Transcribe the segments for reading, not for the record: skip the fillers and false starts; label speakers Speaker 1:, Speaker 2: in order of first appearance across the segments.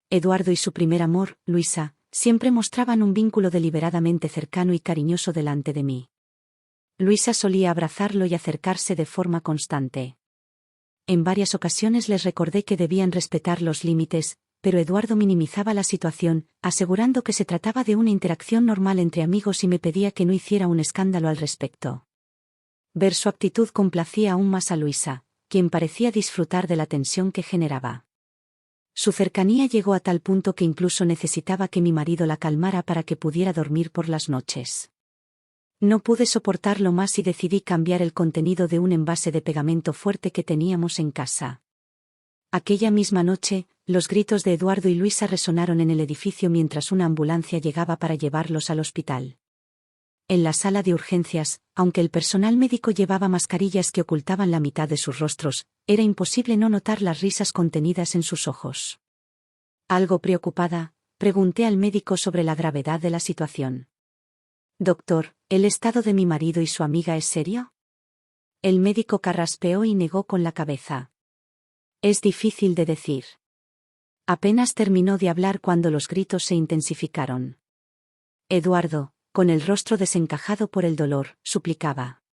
Speaker 1: Eduardo y su primer amor, Luisa, siempre mostraban un vínculo deliberadamente cercano y cariñoso delante de mí. Luisa solía abrazarlo y acercarse de forma constante. En varias ocasiones les recordé que debían respetar los límites, pero Eduardo minimizaba la situación, asegurando que se trataba de una interacción normal entre amigos y me pedía que no hiciera un escándalo al respecto. Ver su actitud complacía aún más a Luisa, quien parecía disfrutar de la tensión que generaba. Su cercanía llegó a tal punto que incluso necesitaba que mi marido la calmara para que pudiera dormir por las noches. No pude soportarlo más y decidí cambiar el contenido de un envase de pegamento fuerte que teníamos en casa. Aquella misma noche, los gritos de Eduardo y Luisa resonaron en el edificio mientras una ambulancia llegaba para llevarlos al hospital. En la sala de urgencias, aunque el personal médico llevaba mascarillas que ocultaban la mitad de sus rostros, era imposible no notar las risas contenidas en sus ojos. Algo preocupada, pregunté al médico sobre la gravedad de la situación. «Doctor, ¿el estado de mi marido y su amiga es serio?» El médico carraspeó y negó con la cabeza. «Es difícil de decir». Apenas terminó de hablar cuando los gritos se intensificaron. Eduardo, con el rostro desencajado por el dolor, suplicaba.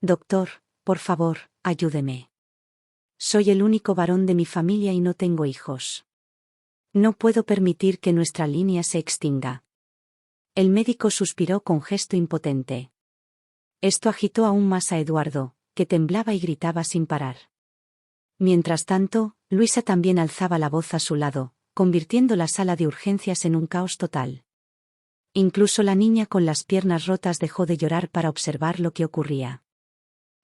Speaker 1: «Doctor, por favor, ayúdeme. Soy el único varón de mi familia y no tengo hijos. No puedo permitir que nuestra línea se extinga». El médico suspiró con gesto impotente. Esto agitó aún más a Eduardo, que temblaba y gritaba sin parar. Mientras tanto, Luisa también alzaba la voz a su lado, convirtiendo la sala de urgencias en un caos total. Incluso la niña con las piernas rotas dejó de llorar para observar lo que ocurría.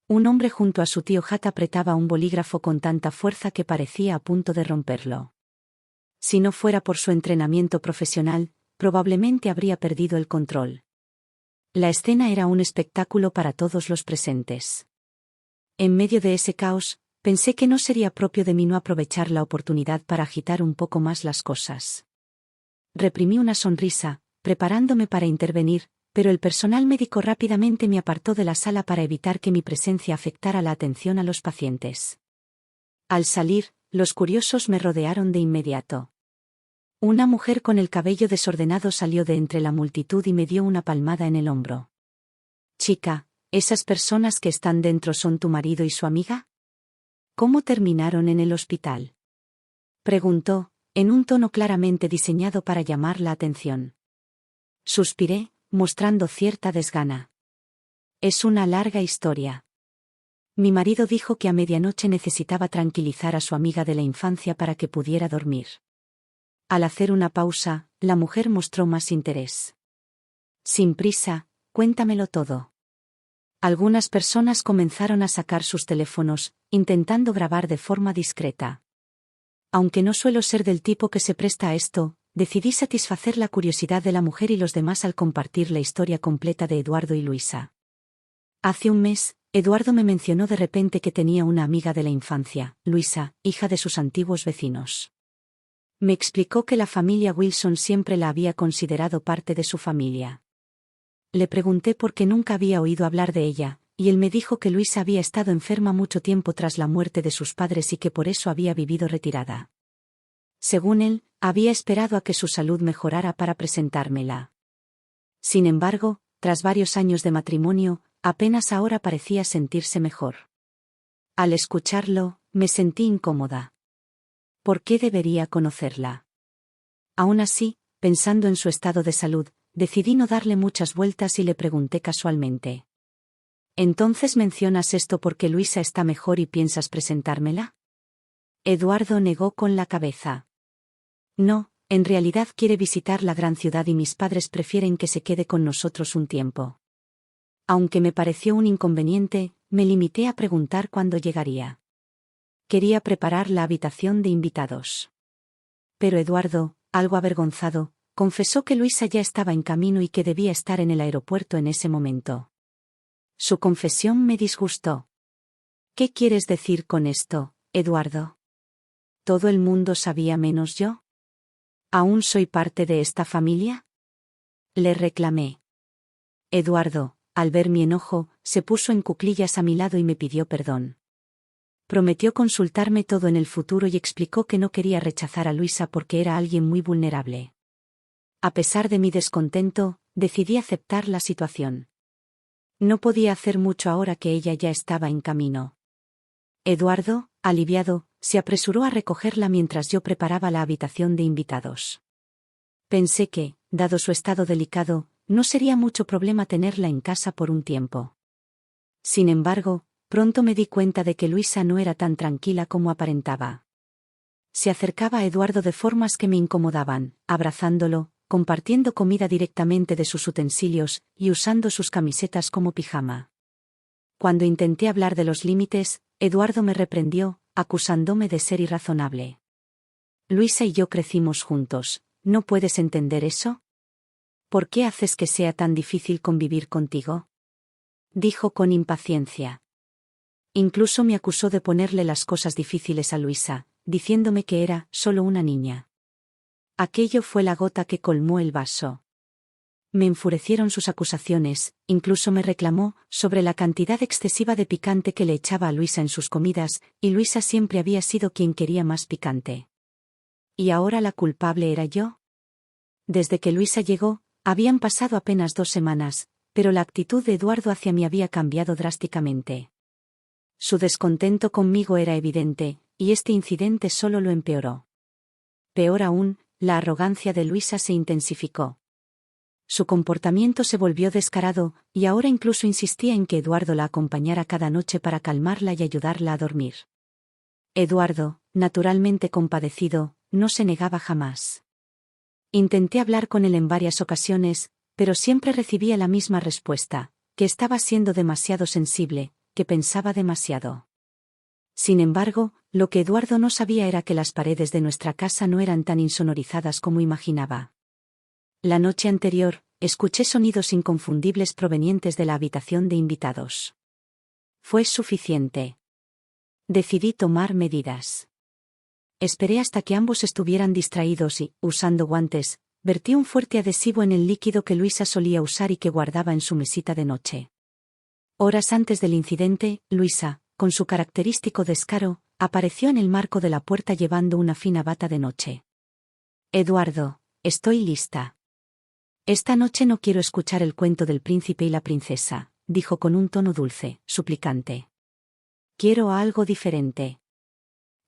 Speaker 1: Un hombre junto a su tío Hat apretaba un bolígrafo con tanta fuerza que parecía a punto de romperlo. Si no fuera por su entrenamiento profesional, probablemente habría perdido el control. La escena era un espectáculo para todos los presentes. En medio de ese caos, pensé que no sería propio de mí no aprovechar la oportunidad para agitar un poco más las cosas. Reprimí una sonrisa, preparándome para intervenir, pero el personal médico rápidamente me apartó de la sala para evitar que mi presencia afectara la atención a los pacientes. Al salir, los curiosos me rodearon de inmediato. Una mujer con el cabello desordenado salió de entre la multitud y me dio una palmada en el hombro. «Chica, ¿esas personas que están dentro son tu marido y su amiga? ¿Cómo terminaron en el hospital?», preguntó, en un tono claramente diseñado para llamar la atención. Suspiré, mostrando cierta desgana. «Es una larga historia. Mi marido dijo que a medianoche necesitaba tranquilizar a su amiga de la infancia para que pudiera dormir». Al hacer una pausa, la mujer mostró más interés. «Sin prisa, cuéntamelo todo». Algunas personas comenzaron a sacar sus teléfonos, intentando grabar de forma discreta. Aunque no suelo ser del tipo que se presta a esto, decidí satisfacer la curiosidad de la mujer y los demás al compartir la historia completa de Eduardo y Luisa. Hace un mes, Eduardo me mencionó de repente que tenía una amiga de la infancia, Luisa, hija de sus antiguos vecinos. Me explicó que la familia Wilson siempre la había considerado parte de su familia. Le pregunté por qué nunca había oído hablar de ella, y él me dijo que Luisa había estado enferma mucho tiempo tras la muerte de sus padres y que por eso había vivido retirada. Según él, había esperado a que su salud mejorara para presentármela. Sin embargo, tras varios años de matrimonio, apenas ahora parecía sentirse mejor. Al escucharlo, me sentí incómoda. ¿Por qué debería conocerla? Aún así, pensando en su estado de salud, decidí no darle muchas vueltas y le pregunté casualmente. «¿Entonces mencionas esto porque Luisa está mejor y piensas presentármela?» Eduardo negó con la cabeza. «No, en realidad quiere visitar la gran ciudad y mis padres prefieren que se quede con nosotros un tiempo». Aunque me pareció un inconveniente, me limité a preguntar cuándo llegaría. Quería preparar la habitación de invitados. Pero Eduardo, algo avergonzado, confesó que Luisa ya estaba en camino y que debía estar en el aeropuerto en ese momento. Su confesión me disgustó. «¿Qué quieres decir con esto, Eduardo? ¿Todo el mundo sabía menos yo? ¿Aún soy parte de esta familia?», le reclamé. Eduardo, al ver mi enojo, se puso en cuclillas a mi lado y me pidió perdón. Prometió consultarme todo en el futuro y explicó que no quería rechazar a Luisa porque era alguien muy vulnerable. A pesar de mi descontento, decidí aceptar la situación. No podía hacer mucho ahora que ella ya estaba en camino. Eduardo, aliviado, se apresuró a recogerla mientras yo preparaba la habitación de invitados. Pensé que, dado su estado delicado, no sería mucho problema tenerla en casa por un tiempo. Sin embargo, pronto me di cuenta de que Luisa no era tan tranquila como aparentaba. Se acercaba a Eduardo de formas que me incomodaban, abrazándolo, compartiendo comida directamente de sus utensilios y usando sus camisetas como pijama. Cuando intenté hablar de los límites, Eduardo me reprendió, acusándome de ser irrazonable. Luisa y yo crecimos juntos, ¿no puedes entender eso? ¿Por qué haces que sea tan difícil convivir contigo? Dijo con impaciencia. Incluso me acusó de ponerle las cosas difíciles a Luisa, diciéndome que era solo una niña. Aquello fue la gota que colmó el vaso. Me enfurecieron sus acusaciones, incluso me reclamó sobre la cantidad excesiva de picante que le echaba a Luisa en sus comidas, y Luisa siempre había sido quien quería más picante. ¿Y ahora la culpable era yo? Desde que Luisa llegó, habían pasado apenas 2 semanas, pero la actitud de Eduardo hacia mí había cambiado drásticamente. Su descontento conmigo era evidente, y este incidente solo lo empeoró. Peor aún, la arrogancia de Luisa se intensificó. Su comportamiento se volvió descarado, y ahora incluso insistía en que Eduardo la acompañara cada noche para calmarla y ayudarla a dormir. Eduardo, naturalmente compadecido, no se negaba jamás. Intenté hablar con él en varias ocasiones, pero siempre recibía la misma respuesta, que estaba siendo demasiado sensible, que pensaba demasiado. Sin embargo, lo que Eduardo no sabía era que las paredes de nuestra casa no eran tan insonorizadas como imaginaba. La noche anterior, escuché sonidos inconfundibles provenientes de la habitación de invitados. Fue suficiente. Decidí tomar medidas. Esperé hasta que ambos estuvieran distraídos y, usando guantes, vertí un fuerte adhesivo en el líquido que Luisa solía usar y que guardaba en su mesita de noche. Horas antes del incidente, Luisa, con su característico descaro, apareció en el marco de la puerta llevando una fina bata de noche. Eduardo, estoy lista. Esta noche no quiero escuchar el cuento del príncipe y la princesa, dijo con un tono dulce, suplicante. Quiero algo diferente.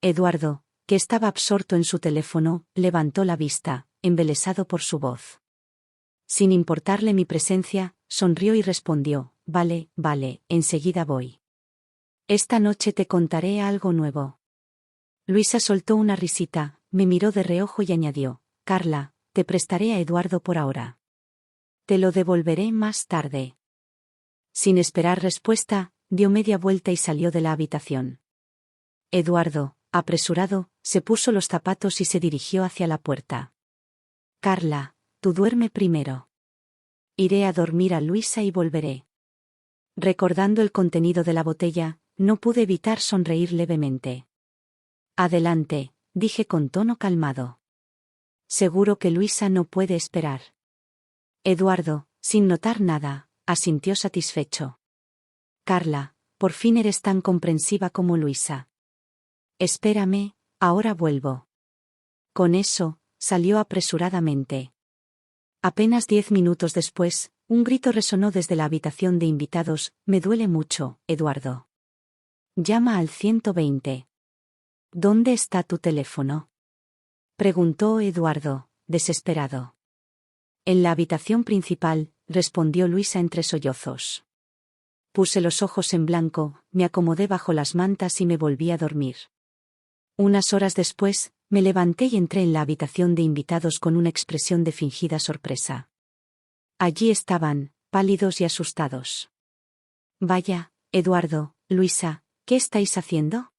Speaker 1: Eduardo, que estaba absorto en su teléfono, levantó la vista, embelesado por su voz. Sin importarle mi presencia, sonrió y respondió, vale, enseguida voy. Esta noche te contaré algo nuevo. Luisa soltó una risita, me miró de reojo y añadió, Carla, te prestaré a Eduardo por ahora. Te lo devolveré más tarde. Sin esperar respuesta, dio media vuelta y salió de la habitación. Eduardo, apresurado, se puso los zapatos y se dirigió hacia la puerta. Carla, tú duerme primero. Iré a dormir a Luisa y volveré. Recordando el contenido de la botella, no pude evitar sonreír levemente. Adelante, dije con tono calmado. Seguro que Luisa no puede esperar. Eduardo, sin notar nada, asintió satisfecho. Carla, por fin eres tan comprensiva como Luisa. Espérame, ahora vuelvo. Con eso, salió apresuradamente. Apenas 10 minutos después, un grito resonó desde la habitación de invitados, me duele mucho, Eduardo. Llama al 120. ¿Dónde está tu teléfono? Preguntó Eduardo, desesperado. En la habitación principal, respondió Luisa entre sollozos. Puse los ojos en blanco, me acomodé bajo las mantas y me volví a dormir. Unas horas después, me levanté y entré en la habitación de invitados con una expresión de fingida sorpresa. Allí estaban, pálidos y asustados. Vaya, Eduardo, Luisa, ¿qué estáis haciendo?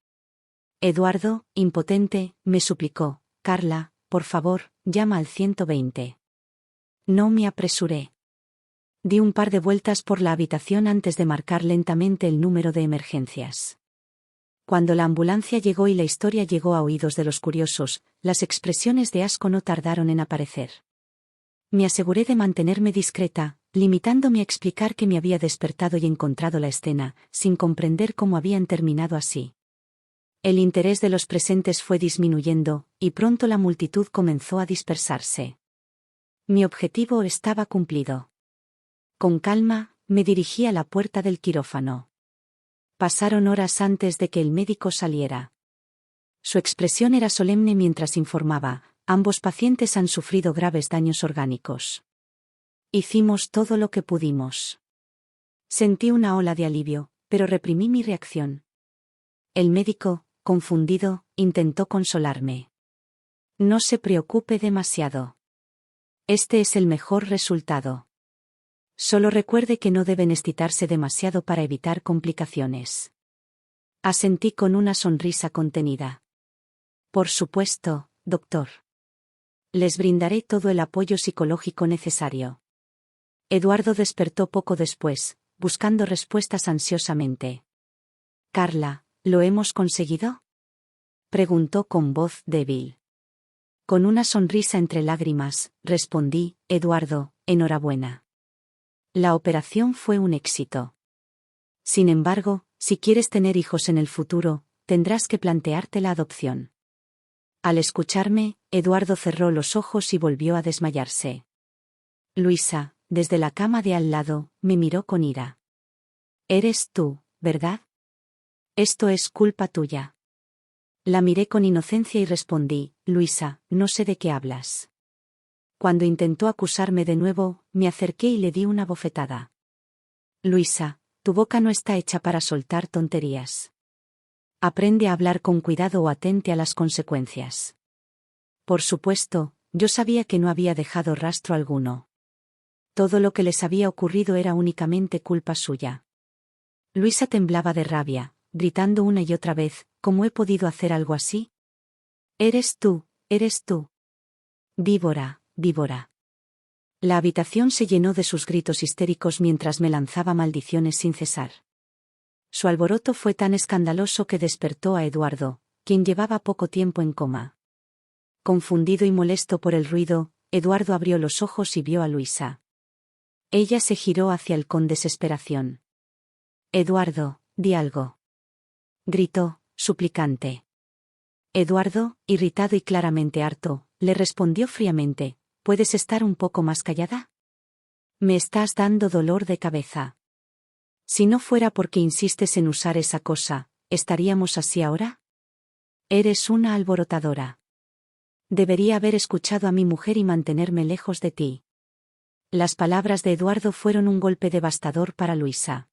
Speaker 1: Eduardo, impotente, me suplicó, Carla, por favor, llama al 120. No me apresuré. Di un par de vueltas por la habitación antes de marcar lentamente el número de emergencias. Cuando la ambulancia llegó y la historia llegó a oídos de los curiosos, las expresiones de asco no tardaron en aparecer. Me aseguré de mantenerme discreta, limitándome a explicar que me había despertado y encontrado la escena, sin comprender cómo habían terminado así. El interés de los presentes fue disminuyendo, y pronto la multitud comenzó a dispersarse. Mi objetivo estaba cumplido. Con calma, me dirigí a la puerta del quirófano. Pasaron horas antes de que el médico saliera. Su expresión era solemne mientras informaba: ambos pacientes han sufrido graves daños orgánicos. Hicimos todo lo que pudimos. Sentí una ola de alivio, pero reprimí mi reacción. El médico, confundido, intentó consolarme. No se preocupe demasiado. Este es el mejor resultado. Solo recuerde que no deben excitarse demasiado para evitar complicaciones. Asentí con una sonrisa contenida. Por supuesto, doctor. Les brindaré todo el apoyo psicológico necesario. Eduardo despertó poco después, buscando respuestas ansiosamente. Carla, ¿lo hemos conseguido?, preguntó con voz débil. Con una sonrisa entre lágrimas, respondí: Eduardo, enhorabuena. La operación fue un éxito. Sin embargo, si quieres tener hijos en el futuro, tendrás que plantearte la adopción. Al escucharme, Eduardo cerró los ojos y volvió a desmayarse. Luisa, desde la cama de al lado, me miró con ira. Eres tú, ¿verdad? Esto es culpa tuya. La miré con inocencia y respondí: Luisa, no sé de qué hablas. Cuando intentó acusarme de nuevo, me acerqué y le di una bofetada. Luisa, tu boca no está hecha para soltar tonterías. Aprende a hablar con cuidado o atente a las consecuencias. Por supuesto, yo sabía que no había dejado rastro alguno. Todo lo que les había ocurrido era únicamente culpa suya. Luisa temblaba de rabia, gritando una y otra vez: ¿Cómo he podido hacer algo así? Eres tú, eres tú. Víbora, víbora. La habitación se llenó de sus gritos histéricos mientras me lanzaba maldiciones sin cesar. Su alboroto fue tan escandaloso que despertó a Eduardo, quien llevaba poco tiempo en coma. Confundido y molesto por el ruido, Eduardo abrió los ojos y vio a Luisa. Ella se giró hacia él con desesperación. Eduardo, di algo. Gritó, suplicante. Eduardo, irritado y claramente harto, le respondió fríamente: ¿Puedes estar un poco más callada? Me estás dando dolor de cabeza. Si no fuera porque insistes en usar esa cosa, ¿estaríamos así ahora? Eres una alborotadora. Debería haber escuchado a mi mujer y mantenerme lejos de ti. Las palabras de Eduardo fueron un golpe devastador para Luisa.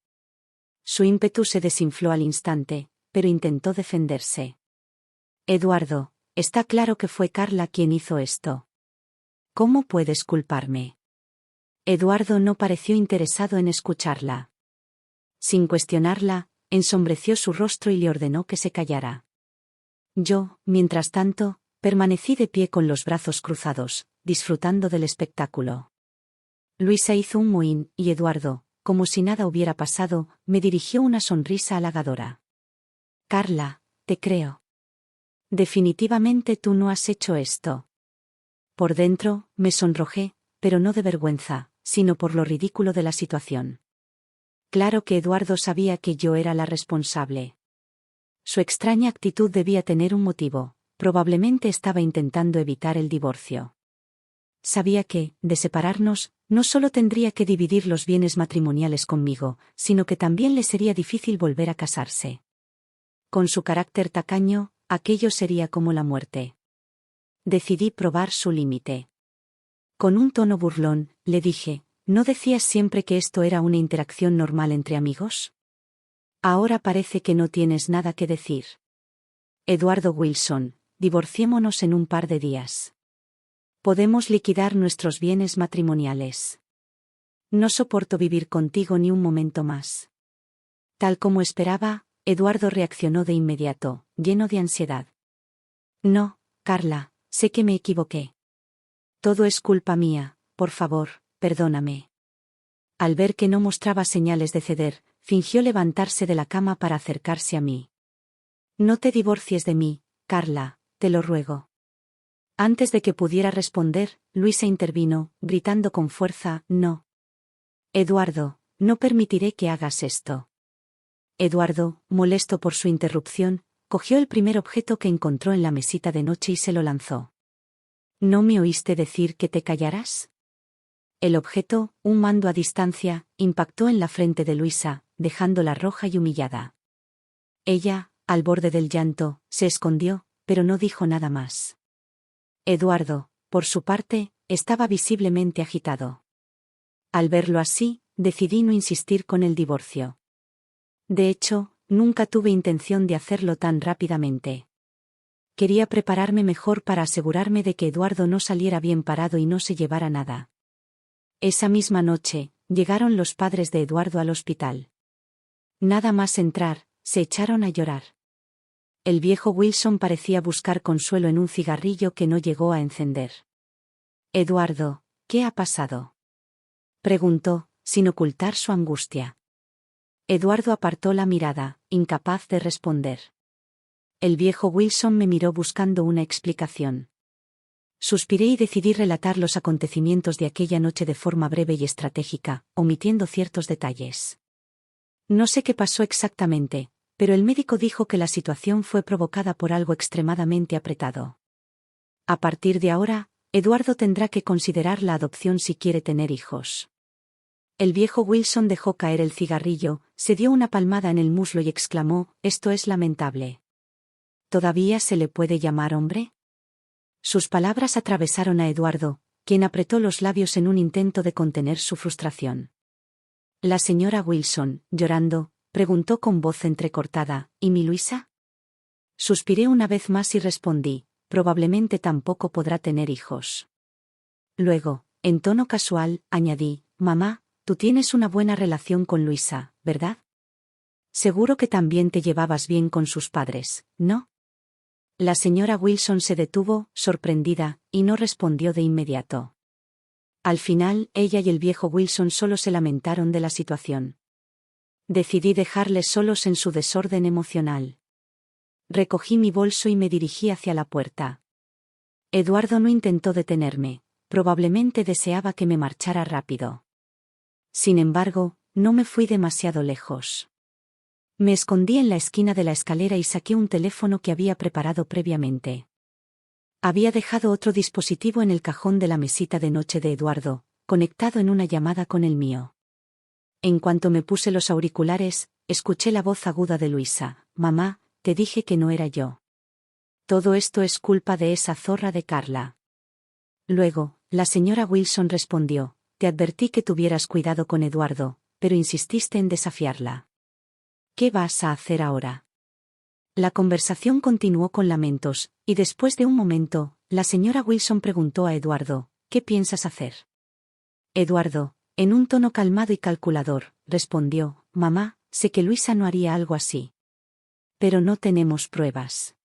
Speaker 1: Su ímpetu se desinfló al instante, pero intentó defenderse. Eduardo, está claro que fue Carla quien hizo esto. ¿Cómo puedes culparme? Eduardo no pareció interesado en escucharla. Sin cuestionarla, ensombreció su rostro y le ordenó que se callara. Yo, mientras tanto, permanecí de pie con los brazos cruzados, disfrutando del espectáculo. Luisa hizo un mohín, y Eduardo, como si nada hubiera pasado, me dirigió una sonrisa halagadora. Carla, te creo. Definitivamente tú no has hecho esto. Por dentro, me sonrojé, pero no de vergüenza, sino por lo ridículo de la situación. Claro que Eduardo sabía que yo era la responsable. Su extraña actitud debía tener un motivo: probablemente estaba intentando evitar el divorcio. Sabía que, de separarnos, no solo tendría que dividir los bienes matrimoniales conmigo, sino que también le sería difícil volver a casarse. Con su carácter tacaño, aquello sería como la muerte. Decidí probar su límite. Con un tono burlón, le dije: ¿no decías siempre que esto era una interacción normal entre amigos? Ahora parece que no tienes nada que decir. Eduardo Wilson, divorciémonos en un par de días. Podemos liquidar nuestros bienes matrimoniales. No soporto vivir contigo ni un momento más. Tal como esperaba, Eduardo reaccionó de inmediato, lleno de ansiedad. No, Carla, sé que me equivoqué. Todo es culpa mía, por favor, perdóname. Al ver que no mostraba señales de ceder, fingió levantarse de la cama para acercarse a mí. No te divorcies de mí, Carla, te lo ruego. Antes de que pudiera responder, Luisa intervino, gritando con fuerza: no. Eduardo, no permitiré que hagas esto. Eduardo, molesto por su interrupción, cogió el primer objeto que encontró en la mesita de noche y se lo lanzó. ¿No me oíste decir que te callaras? El objeto, un mando a distancia, impactó en la frente de Luisa, dejándola roja y humillada. Ella, al borde del llanto, se escondió, pero no dijo nada más. Eduardo, por su parte, estaba visiblemente agitado. Al verlo así, decidí no insistir con el divorcio. De hecho, nunca tuve intención de hacerlo tan rápidamente. Quería prepararme mejor para asegurarme de que Eduardo no saliera bien parado y no se llevara nada. Esa misma noche, llegaron los padres de Eduardo al hospital. Nada más entrar, se echaron a llorar. El viejo Wilson parecía buscar consuelo en un cigarrillo que no llegó a encender. Eduardo, ¿qué ha pasado?, preguntó, sin ocultar su angustia. Eduardo apartó la mirada, incapaz de responder. El viejo Wilson me miró buscando una explicación. Suspiré y decidí relatar los acontecimientos de aquella noche de forma breve y estratégica, omitiendo ciertos detalles. No sé qué pasó exactamente, pero el médico dijo que la situación fue provocada por algo extremadamente apretado. A partir de ahora, Eduardo tendrá que considerar la adopción si quiere tener hijos. El viejo Wilson dejó caer el cigarrillo, se dio una palmada en el muslo y exclamó: «Esto es lamentable». ¿Todavía se le puede llamar hombre? Sus palabras atravesaron a Eduardo, quien apretó los labios en un intento de contener su frustración. La señora Wilson, llorando, preguntó con voz entrecortada: ¿Y mi Luisa? Suspiré una vez más y respondí: probablemente tampoco podrá tener hijos. Luego, en tono casual, añadí: mamá, tú tienes una buena relación con Luisa, ¿verdad? Seguro que también te llevabas bien con sus padres, ¿no? La señora Wilson se detuvo, sorprendida, y no respondió de inmediato. Al final, ella y el viejo Wilson solo se lamentaron de la situación. Decidí dejarles solos en su desorden emocional. Recogí mi bolso y me dirigí hacia la puerta. Eduardo no intentó detenerme, probablemente deseaba que me marchara rápido. Sin embargo, no me fui demasiado lejos. Me escondí en la esquina de la escalera y saqué un teléfono que había preparado previamente. Había dejado otro dispositivo en el cajón de la mesita de noche de Eduardo, conectado en una llamada con el mío. En cuanto me puse los auriculares, escuché la voz aguda de Luisa: «Mamá, te dije que no era yo. Todo esto es culpa de esa zorra de Carla». Luego, la señora Wilson respondió: «Te advertí que tuvieras cuidado con Eduardo, pero insististe en desafiarla. ¿Qué vas a hacer ahora?». La conversación continuó con lamentos, y después de un momento, la señora Wilson preguntó a Eduardo: «¿Qué piensas hacer?». Eduardo, en un tono calmado y calculador, respondió: «Mamá, sé que Luisa no haría algo así. Pero no tenemos pruebas.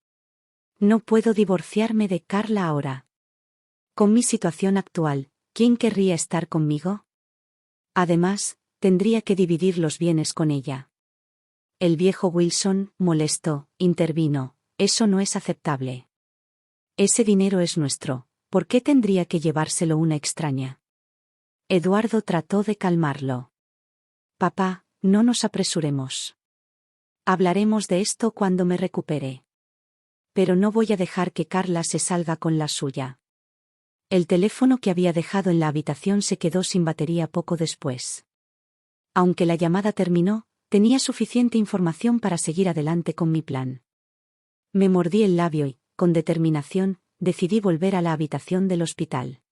Speaker 1: No puedo divorciarme de Carla ahora. Con mi situación actual, ¿quién querría estar conmigo? Además, tendría que dividir los bienes con ella». El viejo Wilson, molesto, intervino: «Eso no es aceptable. Ese dinero es nuestro, ¿por qué tendría que llevárselo una extraña?». Eduardo trató de calmarlo. «Papá, no nos apresuremos. Hablaremos de esto cuando me recupere. Pero no voy a dejar que Carla se salga con la suya». El teléfono que había dejado en la habitación se quedó sin batería poco después. Aunque la llamada terminó, tenía suficiente información para seguir adelante con mi plan. Me mordí el labio y, con determinación, decidí volver a la habitación del hospital.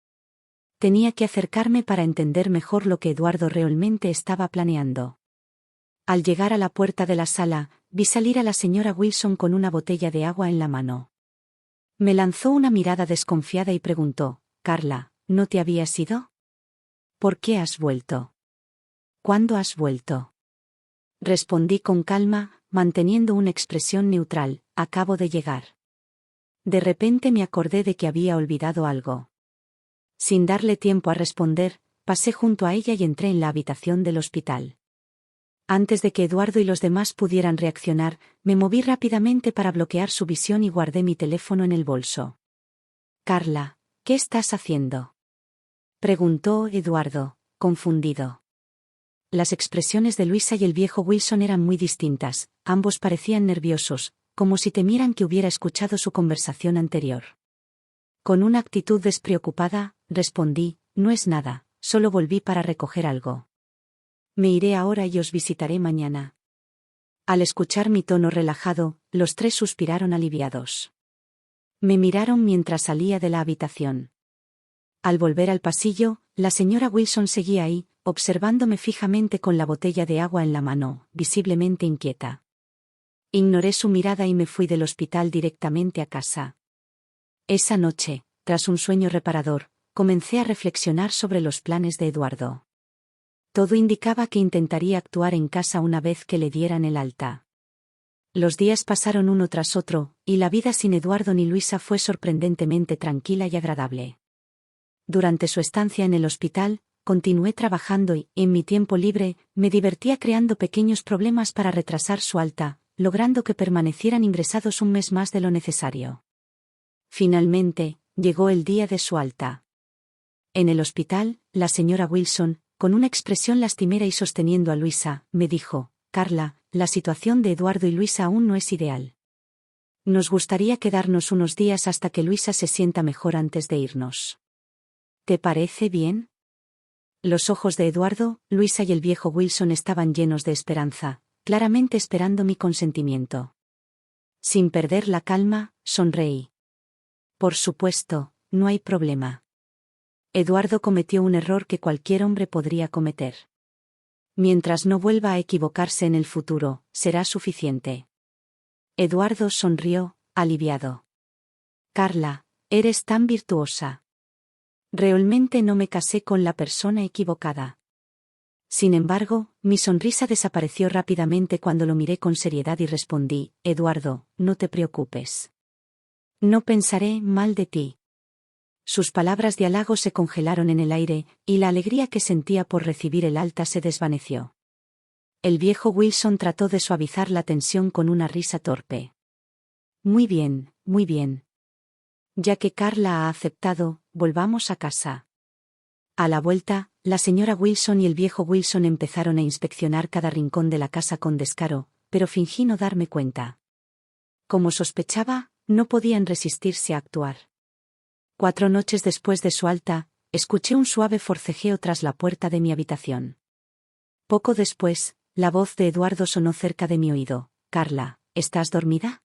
Speaker 1: Tenía que acercarme para entender mejor lo que Eduardo realmente estaba planeando. Al llegar a la puerta de la sala, vi salir a la señora Wilson con una botella de agua en la mano. Me lanzó una mirada desconfiada y preguntó: «Carla, ¿no te habías ido? ¿Por qué has vuelto? ¿Cuándo has vuelto?». Respondí con calma, manteniendo una expresión neutral: «Acabo de llegar». De repente me acordé de que había olvidado algo. Sin darle tiempo a responder, pasé junto a ella y entré en la habitación del hospital. Antes de que Eduardo y los demás pudieran reaccionar, me moví rápidamente para bloquear su visión y guardé mi teléfono en el bolso. «Carla, ¿qué estás haciendo?», preguntó Eduardo, confundido. Las expresiones de Luisa y el viejo Wilson eran muy distintas, ambos parecían nerviosos, como si temieran que hubiera escuchado su conversación anterior. Con una actitud despreocupada, respondí, no es nada, solo volví para recoger algo. Me iré ahora y os visitaré mañana. Al escuchar mi tono relajado, los tres suspiraron aliviados. Me miraron mientras salía de la habitación. Al volver al pasillo, la señora Wilson seguía ahí, observándome fijamente con la botella de agua en la mano, visiblemente inquieta. Ignoré su mirada y me fui del hospital directamente a casa. Esa noche, tras un sueño reparador, comencé a reflexionar sobre los planes de Eduardo. Todo indicaba que intentaría actuar en casa una vez que le dieran el alta. Los días pasaron uno tras otro, y la vida sin Eduardo ni Luisa fue sorprendentemente tranquila y agradable. Durante su estancia en el hospital, continué trabajando y, en mi tiempo libre, me divertía creando pequeños problemas para retrasar su alta, logrando que permanecieran ingresados un mes más de lo necesario. Finalmente, llegó el día de su alta. En el hospital, la señora Wilson, con una expresión lastimera y sosteniendo a Luisa, me dijo, Carla, la situación de Eduardo y Luisa aún no es ideal. Nos gustaría quedarnos unos días hasta que Luisa se sienta mejor antes de irnos. ¿Te parece bien? Los ojos de Eduardo, Luisa y el viejo Wilson estaban llenos de esperanza, claramente esperando mi consentimiento. Sin perder la calma, sonreí. Por supuesto, no hay problema. Eduardo cometió un error que cualquier hombre podría cometer. Mientras no vuelva a equivocarse en el futuro, será suficiente. Eduardo sonrió, aliviado. Carla, eres tan virtuosa. Realmente no me casé con la persona equivocada. Sin embargo, mi sonrisa desapareció rápidamente cuando lo miré con seriedad y respondí, Eduardo, no te preocupes. No pensaré mal de ti. Sus palabras de halago se congelaron en el aire, y la alegría que sentía por recibir el alta se desvaneció. El viejo Wilson trató de suavizar la tensión con una risa torpe. Muy bien, muy bien. Ya que Carla ha aceptado, volvamos a casa. A la vuelta, la señora Wilson y el viejo Wilson empezaron a inspeccionar cada rincón de la casa con descaro, pero fingí no darme cuenta. Como sospechaba, no podían resistirse a actuar. 4 noches después de su alta, escuché un suave forcejeo tras la puerta de mi habitación. Poco después, la voz de Eduardo sonó cerca de mi oído. Carla, ¿estás dormida?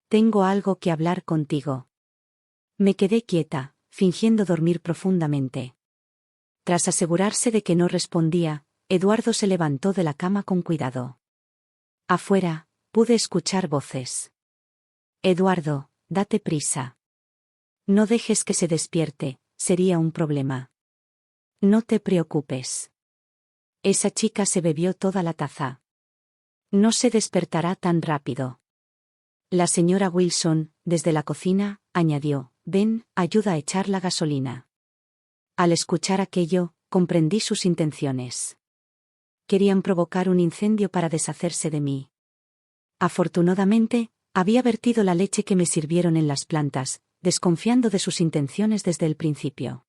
Speaker 1: Tengo algo que hablar contigo. Me quedé quieta, fingiendo dormir profundamente. Tras asegurarse de que no respondía, Eduardo se levantó de la cama con cuidado. Afuera, pude escuchar voces. Eduardo, date prisa. No dejes que se despierte, sería un problema. No te preocupes. Esa chica se bebió toda la taza. No se despertará tan rápido. La señora Wilson, desde la cocina, añadió, ven, ayuda a echar la gasolina. Al escuchar aquello, comprendí sus intenciones. Querían provocar un incendio para deshacerse de mí. Afortunadamente, había vertido la leche que me sirvieron en las plantas, desconfiando de sus intenciones desde el principio.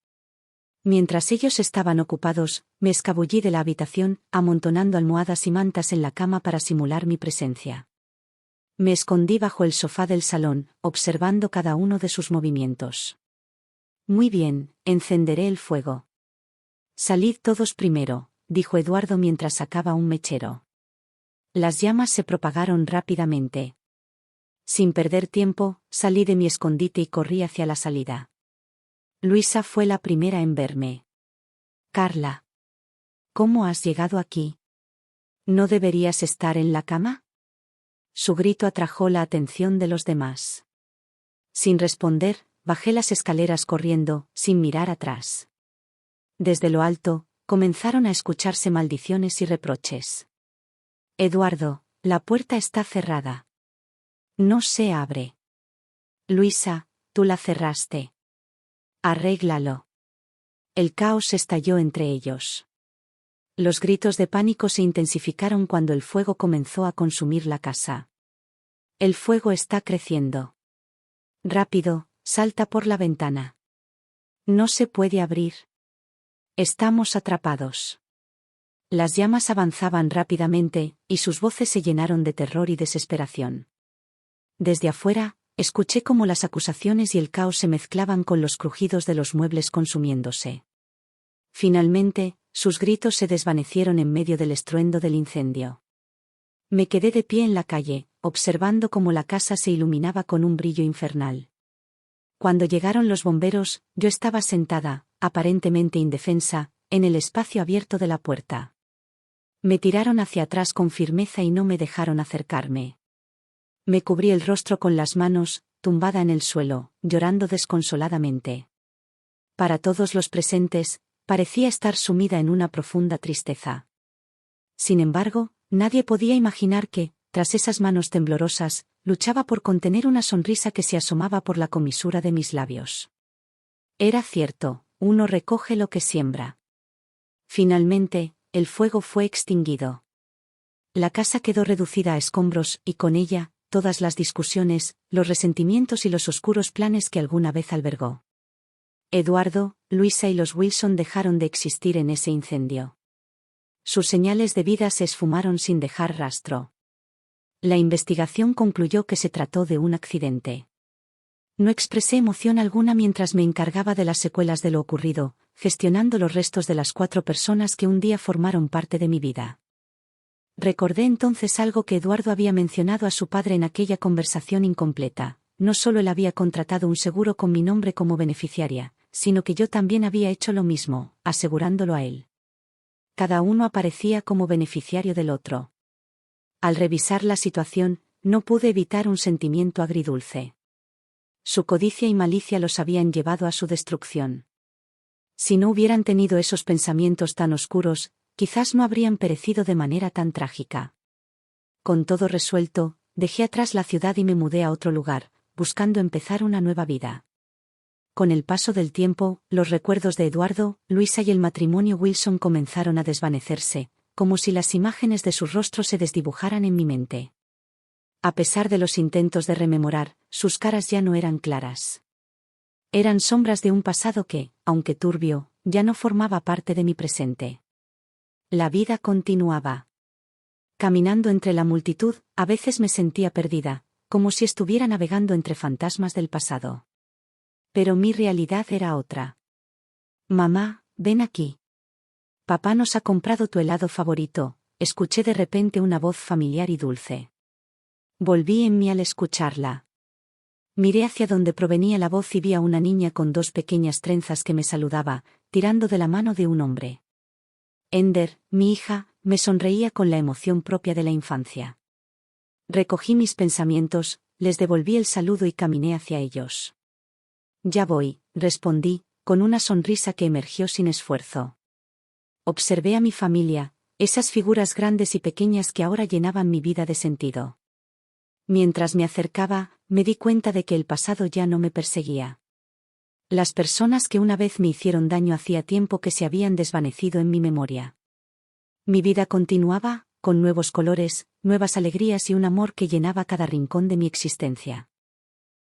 Speaker 1: Mientras ellos estaban ocupados, me escabullí de la habitación, amontonando almohadas y mantas en la cama para simular mi presencia. Me escondí bajo el sofá del salón, observando cada uno de sus movimientos. Muy bien, encenderé el fuego. Salid todos primero, dijo Eduardo mientras sacaba un mechero. Las llamas se propagaron rápidamente. Sin perder tiempo, salí de mi escondite y corrí hacia la salida. Luisa fue la primera en verme. Carla. ¿Cómo has llegado aquí? ¿No deberías estar en la cama? Su grito atrajo la atención de los demás. Sin responder, bajé las escaleras corriendo, sin mirar atrás. Desde lo alto, comenzaron a escucharse maldiciones y reproches. Eduardo, la puerta está cerrada. No se abre. Luisa, tú la cerraste. Arréglalo. El caos estalló entre ellos. Los gritos de pánico se intensificaron cuando el fuego comenzó a consumir la casa. El fuego está creciendo. Rápido, salta por la ventana. No se puede abrir. Estamos atrapados. Las llamas avanzaban rápidamente, y sus voces se llenaron de terror y desesperación. Desde afuera, escuché cómo las acusaciones y el caos se mezclaban con los crujidos de los muebles consumiéndose. Finalmente, sus gritos se desvanecieron en medio del estruendo del incendio. Me quedé de pie en la calle, observando cómo la casa se iluminaba con un brillo infernal. Cuando llegaron los bomberos, yo estaba sentada, aparentemente indefensa, en el espacio abierto de la puerta. Me tiraron hacia atrás con firmeza y no me dejaron acercarme. Me cubrí el rostro con las manos, tumbada en el suelo, llorando desconsoladamente. Para todos los presentes, parecía estar sumida en una profunda tristeza. Sin embargo, nadie podía imaginar que, tras esas manos temblorosas, luchaba por contener una sonrisa que se asomaba por la comisura de mis labios. Era cierto, uno recoge lo que siembra. Finalmente, el fuego fue extinguido. La casa quedó reducida a escombros y con ella, todas las discusiones, los resentimientos y los oscuros planes que alguna vez albergó. Eduardo, Luisa y los Wilson dejaron de existir en ese incendio. Sus señales de vida se esfumaron sin dejar rastro. La investigación concluyó que se trató de un accidente. No expresé emoción alguna mientras me encargaba de las secuelas de lo ocurrido, gestionando los restos de las 4 personas que un día formaron parte de mi vida. Recordé entonces algo que Eduardo había mencionado a su padre en aquella conversación incompleta. No solo él había contratado un seguro con mi nombre como beneficiaria, sino que yo también había hecho lo mismo, asegurándolo a él. Cada uno aparecía como beneficiario del otro. Al revisar la situación, no pude evitar un sentimiento agridulce. Su codicia y malicia los habían llevado a su destrucción. Si no hubieran tenido esos pensamientos tan oscuros, quizás no habrían perecido de manera tan trágica. Con todo resuelto, dejé atrás la ciudad y me mudé a otro lugar, buscando empezar una nueva vida. Con el paso del tiempo, los recuerdos de Eduardo, Luisa y el matrimonio Wilson comenzaron a desvanecerse, como si las imágenes de sus rostros se desdibujaran en mi mente. A pesar de los intentos de rememorar, sus caras ya no eran claras. Eran sombras de un pasado que, aunque turbio, ya no formaba parte de mi presente. La vida continuaba. Caminando entre la multitud, a veces me sentía perdida, como si estuviera navegando entre fantasmas del pasado. Pero mi realidad era otra. Mamá, ven aquí. Papá nos ha comprado tu helado favorito, escuché de repente una voz familiar y dulce. Volví en mí al escucharla. Miré hacia donde provenía la voz y vi a una niña con 2 pequeñas trenzas que me saludaba, tirando de la mano de un hombre. Ender, mi hija, me sonreía con la emoción propia de la infancia. Recogí mis pensamientos, les devolví el saludo y caminé hacia ellos. Ya voy, respondí, con una sonrisa que emergió sin esfuerzo. Observé a mi familia, esas figuras grandes y pequeñas que ahora llenaban mi vida de sentido. Mientras me acercaba, me di cuenta de que el pasado ya no me perseguía. Las personas que una vez me hicieron daño hacía tiempo que se habían desvanecido en mi memoria. Mi vida continuaba, con nuevos colores, nuevas alegrías y un amor que llenaba cada rincón de mi existencia.